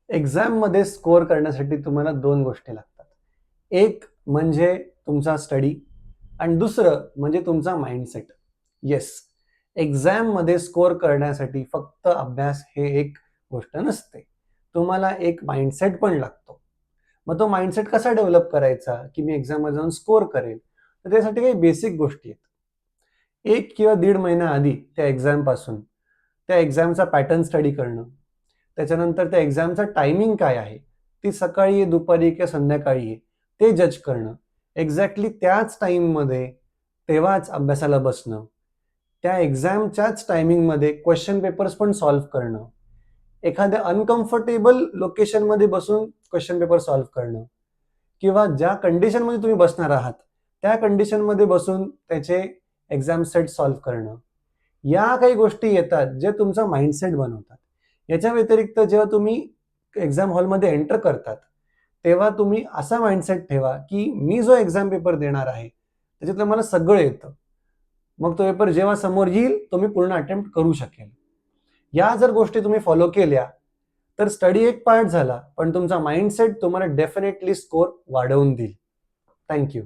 एक्झाममध्ये स्कोअर करण्यासाठी तुम्हाला दोन गोष्टी लागतात. एक म्हणजे तुमचा स्टडी आणि दुसरं म्हणजे तुमचा माइंडसेट. येस, एक्झाममध्ये स्कोअर करण्यासाठी फक्त अभ्यास हे एक गोष्ट नसते. तुम्हाला एक माइंडसेट पण लागतो. मग तो माइंडसेट कसा डेव्हलप करायचा की मी एक्झाममध्ये जाऊन स्कोअर करेल? तर त्यासाठी काही बेसिक गोष्टी आहेत. 1 किंवा 1.5 महिना आधी त्या एक्झामपासून त्या एक्झामचा पॅटर्न स्टडी करणं. त्याच्यानंतर त्या एक्झामचा टायमिंग काय आहे? ती सकाळी आहे, दुपारी किंवा संध्याकाळी आहे, ते जज करणं. एक्झॅक्टली त्याच टाईममध्ये तेव्हाच अभ्यासाला बसणं. त्या एक्झामच्याच टायमिंगमध्ये क्वेश्चन पेपर्स पण सॉल्व्ह करणं. एखाद्या अनकम्फर्टेबल लोकेशनमध्ये बसून क्वेश्चन पेपर सॉल्व्ह करणं किंवा ज्या कंडिशनमध्ये तुम्ही बसणार आहात, त्या कंडिशनमध्ये बसून त्याचे एक्झाम सेट सॉल्व्ह करणं. या काही गोष्टी येतात जे तुमचा माइंडसेट बनवतात. याच्या व्यतिरिक्त जेव्हा तुम्ही एक्झाम हॉलमध्ये एंटर करतात, तेव्हा तुम्ही असा माइंडसेट ठेवा की मी जो एक्झाम पेपर देणार आहे त्याच्यातलं मला सगळं येतं. मग तो पेपर जेव्हा समोर येईल तो मी पूर्ण अटेम्प्ट करू शकेल. या जर गोष्टी तुम्ही फॉलो केल्या तर स्टडी एक पार्ट झाला, पण तुमचा माइंडसेट तुम्हाला डेफिनेटली स्कोर वाढवून देईल. थँक्यू.